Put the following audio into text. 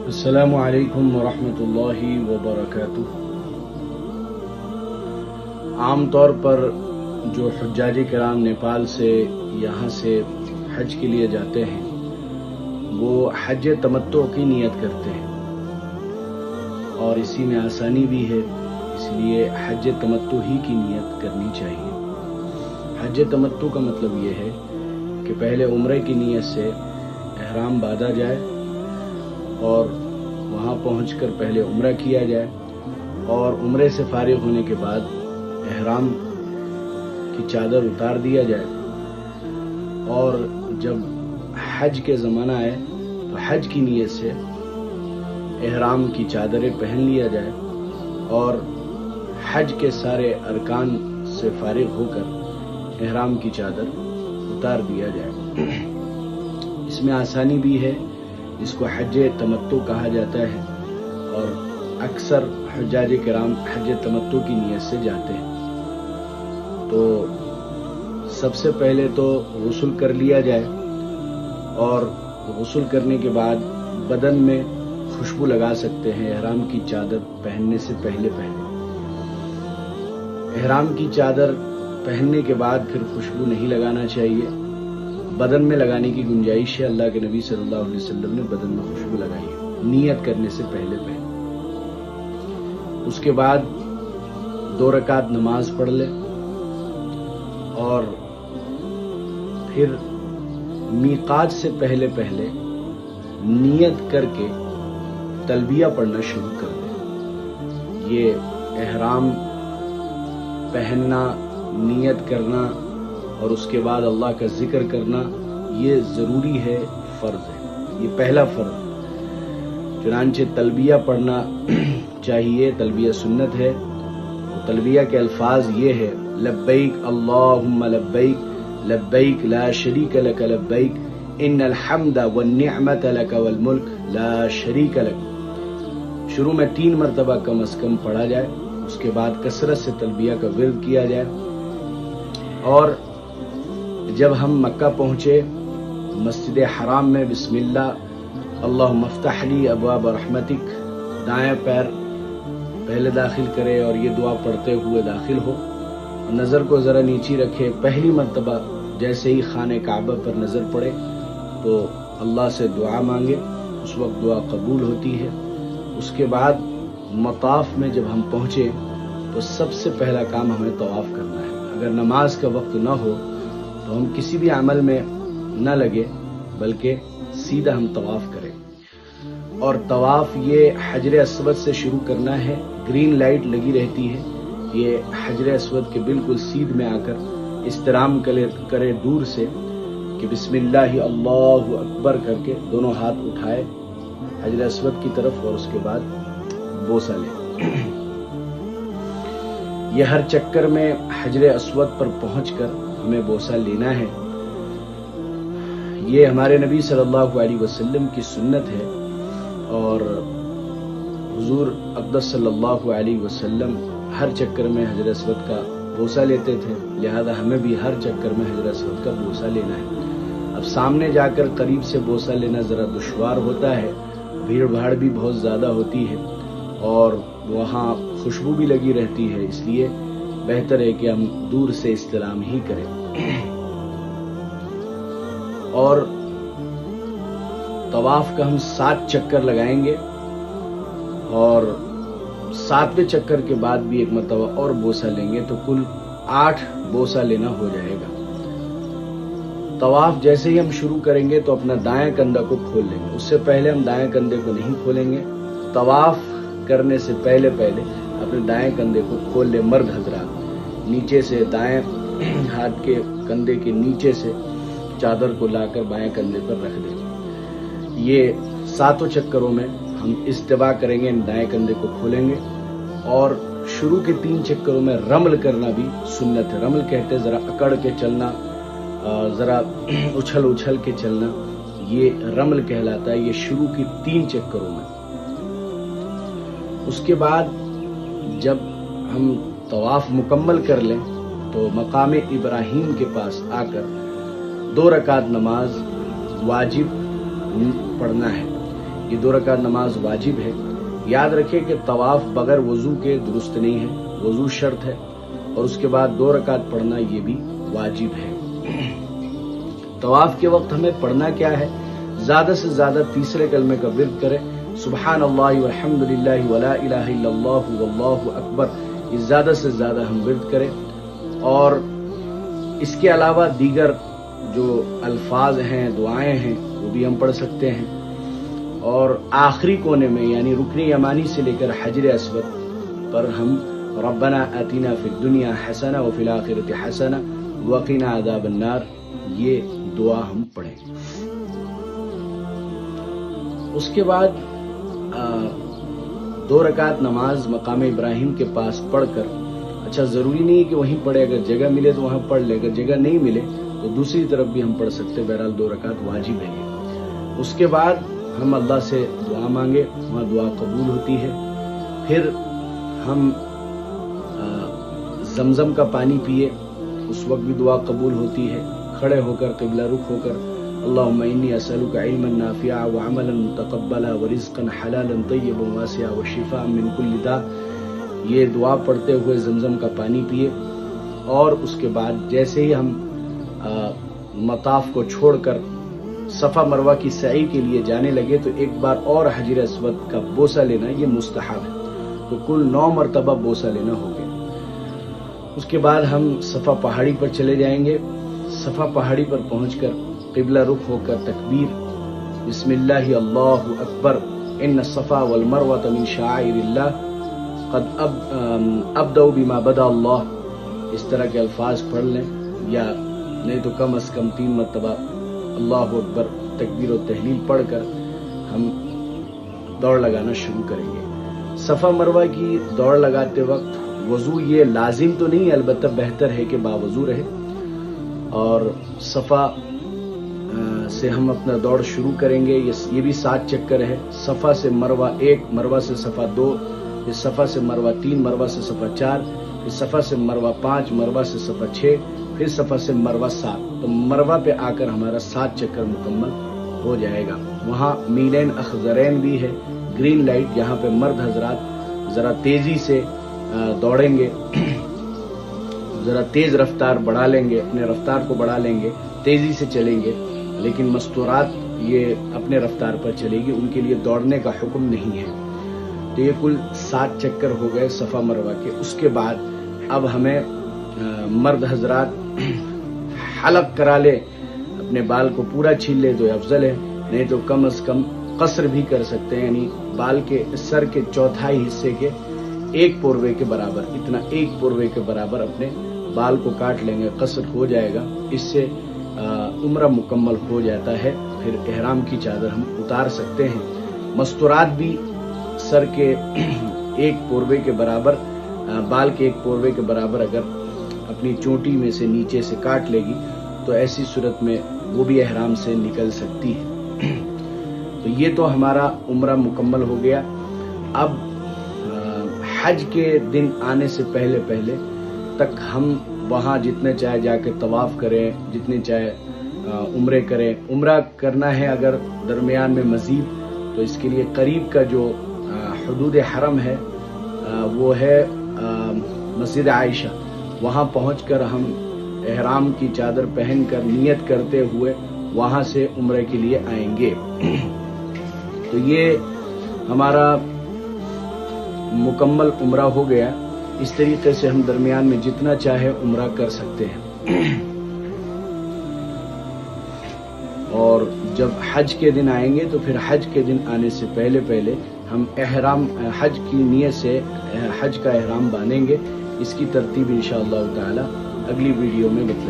السلام علیکم ورحمۃ اللہ وبرکاتہ۔ عام طور پر جو حجاج کرام نیپال سے یہاں سے حج کے لیے جاتے ہیں وہ حج تمتع کی نیت کرتے ہیں، اور اسی میں آسانی بھی ہے، اس لیے حج تمتع ہی کی نیت کرنی چاہیے۔ حج تمتع کا مطلب یہ ہے کہ پہلے عمرے کی نیت سے احرام باندھا جائے اور وہاں پہنچ کر پہلے عمرہ کیا جائے، اور عمرے سے فارغ ہونے کے بعد احرام کی چادر اتار دیا جائے، اور جب حج کے زمانہ آئے تو حج کی نیت سے احرام کی چادریں پہن لیا جائے اور حج کے سارے ارکان سے فارغ ہو کر احرام کی چادر اتار دیا جائے۔ اس میں آسانی بھی ہے، اس کو حج تمتع کہا جاتا ہے، اور اکثر حجاج کرام حج تمتع کی نیت سے جاتے ہیں۔ تو سب سے پہلے تو غسل کر لیا جائے، اور غسل کرنے کے بعد بدن میں خوشبو لگا سکتے ہیں احرام کی چادر پہننے سے پہلے۔ احرام کی چادر پہننے کے بعد پھر خوشبو نہیں لگانا چاہیے، بدن میں لگانے کی گنجائش ہے۔ اللہ کے نبی صلی اللہ علیہ وسلم نے بدن میں خوشبو لگائی ہے نیت کرنے سے پہلے۔ اس کے بعد 2 رکعت نماز پڑھ لے، اور پھر میقات سے پہلے نیت کر کے تلبیہ پڑھنا شروع کر دے۔ یہ احرام پہننا، نیت کرنا اور اس کے بعد اللہ کا ذکر کرنا یہ ضروری ہے، فرض ہے، یہ پہلا فرض ہے۔ چنانچہ تلبیہ پڑھنا چاہیے، تلبیہ سنت ہے۔ تلبیہ کے الفاظ یہ ہے: لبیک اللہم لبیک لبیک لا شریک لک لبیک ان الحمد والنعمت لک والملک لا شریک لک۔ شروع میں 3 مرتبہ کم از کم پڑھا جائے، اس کے بعد کثرت سے تلبیہ کا ورد کیا جائے۔ اور جب ہم مکہ پہنچے، مسجد حرام میں بسم اللہ اللہم افتح لی ابواب رحمتک، دائیں پیر پہلے داخل کرے اور یہ دعا پڑھتے ہوئے داخل ہو، نظر کو ذرا نیچی رکھے۔ پہلی مرتبہ جیسے ہی خانہ کعبہ پر نظر پڑے تو اللہ سے دعا مانگے، اس وقت دعا قبول ہوتی ہے۔ اس کے بعد مطاف میں جب ہم پہنچے تو سب سے پہلا کام ہمیں طواف کرنا ہے۔ اگر نماز کا وقت نہ ہو تو ہم کسی بھی عمل میں نہ لگے، بلکہ سیدھا ہم طواف کریں۔ اور طواف یہ حجر اسود سے شروع کرنا ہے، گرین لائٹ لگی رہتی ہے، یہ حجر اسود کے بالکل سیدھ میں آ کر استلام کرے دور سے کہ بسم اللہ اللہ اکبر کر کے دونوں ہاتھ اٹھائے حجر اسود کی طرف، اور اس کے بعد بوسہ لے۔ یہ ہر چکر میں حجر اسود پر پہنچ کر ہمیں بوسہ لینا ہے۔ یہ ہمارے نبی صلی اللہ علیہ وسلم کی سنت ہے، اور حضور اقدس صلی اللہ علیہ وسلم ہر چکر میں حجر اسود کا بوسہ لیتے تھے، لہذا ہمیں بھی ہر چکر میں حجر اسود کا بوسہ لینا ہے۔ اب سامنے جا کر قریب سے بوسہ لینا ذرا دشوار ہوتا ہے، بھیڑ بھاڑ بھی بہت زیادہ ہوتی ہے، اور وہاں خوشبو بھی لگی رہتی ہے، اس لیے بہتر ہے کہ ہم دور سے استلام ہی کریں۔ اور طواف کا ہم 7 چکر لگائیں گے، اور 7ویں چکر کے بعد بھی ایک مرتبہ اور بوسہ لیں گے، تو کل 8 بوسہ لینا ہو جائے گا۔ طواف جیسے ہی ہم شروع کریں گے تو اپنا دائیں کندھا کو کھول لیں گے، اس سے پہلے ہم دائیں کندھے کو نہیں کھولیں گے۔ طواف کرنے سے پہلے اپنے دائیں کندھے کو کھول لیں مرد حضرات، نیچے سے دائیں ہاتھ کے کندھے کے نیچے سے چادر کو لا کر بائیں کندھے پر رکھ دیں۔ یہ 7 چکروں میں ہم استوا کریں گے، دائیں کندھے کو کھولیں گے، اور شروع کے 3 چکروں میں رمل کرنا بھی سنت ہے۔ رمل کہتے ذرا اکڑ کے چلنا، ذرا اچھل کے چلنا، یہ رمل کہلاتا ہے، یہ شروع کی 3 چکروں میں۔ اس کے بعد جب ہم طواف مکمل کر لیں تو مقام ابراہیم کے پاس آ کر 2 رکعت نماز واجب پڑھنا ہے۔ یہ 2 رکعت نماز واجب ہے۔ یاد رکھیں کہ طواف بغیر وضو کے درست نہیں ہے، وضو شرط ہے، اور اس کے بعد 2 رکعت پڑھنا یہ بھی واجب ہے۔ طواف کے وقت ہمیں پڑھنا کیا ہے؟ زیادہ سے زیادہ تیسرے کلمے کا ورد کریں، سبحان اللہ والحمد للہ ولا الہ الا اللہ واللہ اکبر، یہ زیادہ سے زیادہ ہم ورد کریں، اور اس کے علاوہ دیگر جو الفاظ ہیں، دعائیں ہیں، وہ بھی ہم پڑھ سکتے ہیں۔ اور آخری کونے میں یعنی رکن یمانی سے لے کر حجر اسود پر ہم ربنا آتنا فی الدنیا حسنہ وفی الآخرۃ حسنہ وقنا عذاب النار، یہ دعا ہم پڑھیں۔ اس کے بعد 2 رکعت نماز مقام ابراہیم کے پاس پڑھ کر، اچھا ضروری نہیں ہے کہ وہیں پڑھے، اگر جگہ ملے تو وہاں پڑھ لے، اگر جگہ نہیں ملے تو دوسری طرف بھی ہم پڑھ سکتے، بہرحال 2 رکعت واجب ہے۔ اس کے بعد ہم اللہ سے دعا مانگے، وہاں دعا قبول ہوتی ہے۔ پھر ہم زمزم کا پانی پیے، اس وقت بھی دعا قبول ہوتی ہے، کھڑے ہو کر قبلہ رخ ہو کر اللہم انی اسألک علما نافعا وعملا متقبلا ورزقا حلالا طیبا واسعا وشفاء من کل داء، یہ دعا پڑھتے ہوئے زمزم کا پانی پیے۔ اور اس کے بعد جیسے ہی ہم مطاف کو چھوڑ کر صفا مروہ کی سعی کے لیے جانے لگے تو ایک بار اور حجر اسود کا بوسہ لینا یہ مستحب ہے، تو کل 9 مرتبہ بوسہ لینا ہو گیا۔ اس کے بعد ہم صفا پہاڑی پر چلے جائیں گے۔ صفا پہاڑی پر پہنچ کر قبلہ رخ ہو کر تکبیر، بسم اللہ اللہ اکبر، ان الصفا والمروۃ من شعائر اللہ قد ابدأ بما بدا اللہ، اس طرح کے الفاظ پڑھ لیں، یا نہیں تو کم از کم 3 مرتبہ اللہ اکبر تکبیر و تحلیل پڑھ کر ہم دوڑ لگانا شروع کریں گے۔ صفا مروہ کی دوڑ لگاتے وقت وضو یہ لازم تو نہیں، البتہ بہتر ہے کہ باوضو رہے، اور صفا سے ہم اپنا دوڑ شروع کریں گے۔ یہ بھی 7 چکر ہے، صفا سے مروہ 1، مروہ سے صفا 2، پھر صفا سے مروہ 3، مروہ سے صفا 4، پھر صفا سے مروہ 5، مروہ سے صفا 6، پھر صفا سے مروہ 7، تو مروہ پہ آ کر ہمارا 7 چکر مکمل ہو جائے گا۔ وہاں میلین اخضرین بھی ہے، گرین لائٹ، یہاں پہ مرد حضرات ذرا تیزی سے دوڑیں گے، ذرا تیز رفتار بڑھا لیں گے، اپنے رفتار کو بڑھا لیں گے، تیزی سے چلیں گے، لیکن مستورات یہ اپنے رفتار پر چلے گی، ان کے لیے دوڑنے کا حکم نہیں ہے۔ تو یہ کل 7 چکر ہو گئے صفا مروہ کے۔ اس کے بعد اب ہمیں مرد حضرات حلق کرا لے، اپنے بال کو پورا چھیل لے تو افضل ہے، نہیں تو کم از کم قصر بھی کر سکتے ہیں، یعنی بال کے سر کے 1/4 حصے کے 1 پوروے کے برابر، اتنا 1 پوروے کے برابر اپنے بال کو کاٹ لیں گے، قصر ہو جائے گا، اس سے عمرہ مکمل ہو جاتا ہے۔ پھر احرام کی چادر ہم اتار سکتے ہیں۔ مستورات بھی سر کے 1 پوروے کے برابر، بال کے 1 پوروے کے برابر اگر اپنی چوٹی میں سے نیچے سے کاٹ لے گی تو ایسی صورت میں وہ بھی احرام سے نکل سکتی ہے۔ تو یہ تو ہمارا عمرہ مکمل ہو گیا۔ اب حج کے دن آنے سے پہلے تک ہم وہاں جتنے چاہے جا کے طواف کریں، جتنے چاہے عمرے کریں۔ عمرہ کرنا ہے اگر درمیان میں مزید، تو اس کے لیے قریب کا جو حدود حرم ہے وہ ہے مسجد عائشہ، وہاں پہنچ کر ہم احرام کی چادر پہن کر نیت کرتے ہوئے وہاں سے عمرے کے لیے آئیں گے۔ تو یہ ہمارا مکمل عمرہ ہو گیا۔ اس طریقے سے ہم درمیان میں جتنا چاہے عمرہ کر سکتے ہیں۔ اور جب حج کے دن آئیں گے تو پھر حج کے دن آنے سے پہلے ہم حج کی نیت سے حج کا احرام باندھیں گے۔ اس کی ترتیب انشاءاللہ تعالی اگلی ویڈیو میں بتائیں گے۔